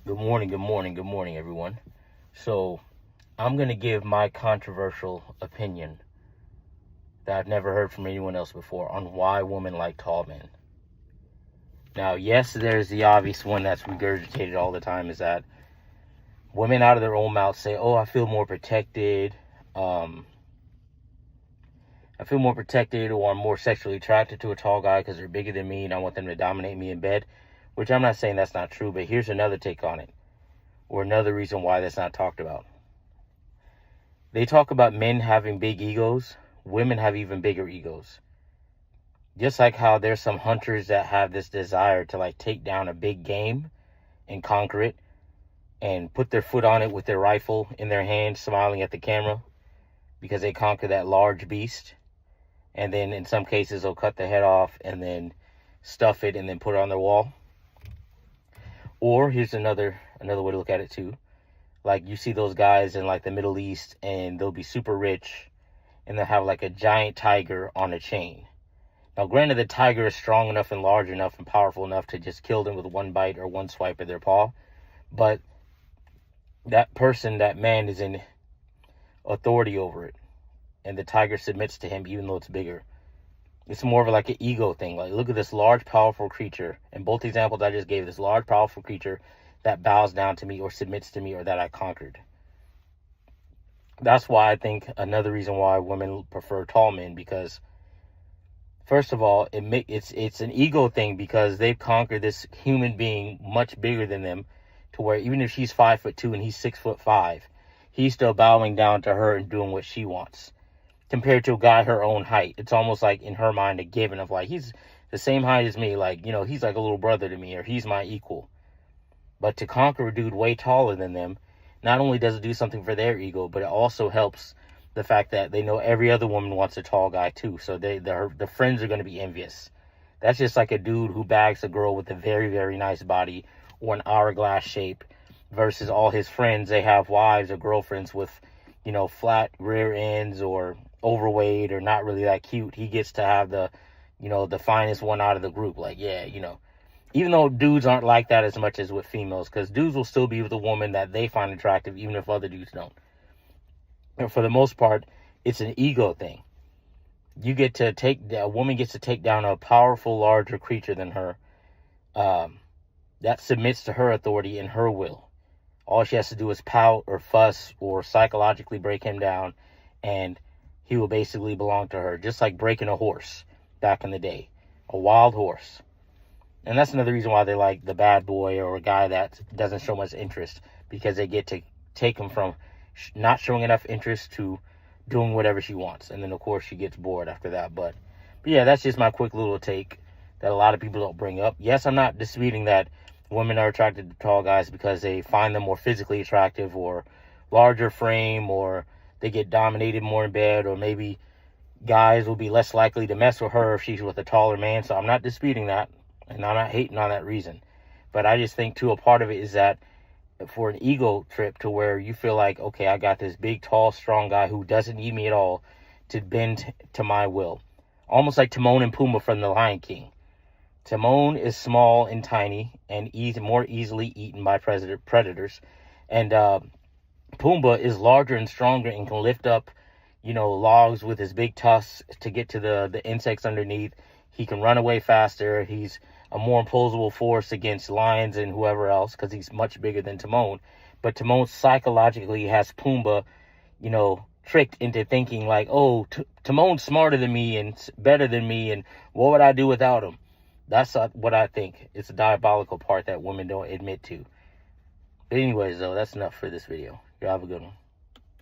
Good morning, everyone. So, I'm going to give my controversial opinion that I've never heard from anyone else before on why women like tall men. Now, yes, there's the obvious one that's regurgitated all the time, is that women out of their own mouth say, oh, I feel more protected, or I'm more sexually attracted to a tall guy because they're bigger than me and I want them to dominate me in bed, which I'm not saying that's not true, but here's another take on it, or another reason why that's not talked about. They talk about men having big egos. Women have even bigger egos. Just like how there's some hunters that have this desire to take down a big game and conquer it and put their foot on it with their rifle in their hand, smiling at the camera because they conquer that large beast. And then in some cases they'll cut the head off and then stuff it and then put it on their wall. Or here's another way to look at it too. Like, you see those guys in the Middle East and they'll be super rich and they'll have a giant tiger on a chain. Now, granted, the tiger is strong enough and large enough and powerful enough to just kill them with one bite or one swipe of their paw. But that man is in authority over it. And the tiger submits to him even though it's bigger. It's more of an ego thing. Look at this large, powerful creature. In both examples I just gave, this large, powerful creature that bows down to me or submits to me or that I conquered. That's why I think another reason why women prefer tall men, because first of all, it's an ego thing because they've conquered this human being much bigger than them, to where even if she's 5'2" and he's 6'5", he's still bowing down to her and doing what she wants. Compared to a guy her own height, it's almost in her mind a given of he's the same height as me, he's like a little brother to me, or he's my equal. But to conquer a dude way taller than them, not only does it do something for their ego, but it also helps the fact that they know every other woman wants a tall guy too. So the friends are going to be envious. That's just like a dude who bags a girl with a very, very nice body or an hourglass shape versus all his friends. They have wives or girlfriends with, flat rear ends or overweight or not really that cute. He gets to have the finest one out of the group. Even though dudes aren't like that as much as with females, because dudes will still be with a woman that they find attractive even if other dudes don't. And for the most part, it's an ego thing. A woman gets to take down a powerful, larger creature than her, that submits to her authority and her will. All she has to do is pout or fuss or psychologically break him down, and he will basically belong to her, just like breaking a horse back in the day, a wild horse. And that's another reason why they like the bad boy or a guy that doesn't show much interest, because they get to take him from not showing enough interest to doing whatever she wants. And then, of course, she gets bored after that. But yeah, that's just my quick little take that a lot of people don't bring up. Yes, I'm not disputing that women are attracted to tall guys because they find them more physically attractive or larger frame, or they get dominated more in bed, or maybe guys will be less likely to mess with her if she's with a taller man. So I'm not disputing that, and I'm not hating on that reason. But I just think, too, a part of it is that for an ego trip to where you feel like, okay, I got this big, tall, strong guy who doesn't need me at all to bend to my will. Almost like Timon and Pumbaa from The Lion King. Timon is small and tiny and more easily eaten by predators. And Pumbaa is larger and stronger and can lift up, logs with his big tusks to get to the insects underneath. He can run away faster. He's a more imposable force against lions and whoever else because he's much bigger than Timon. But Timon psychologically has Pumbaa, tricked into thinking Timon's smarter than me and better than me, and what would I do without him? That's what I think. It's a diabolical part that women don't admit to. But anyways, though, that's enough for this video. You have a good one.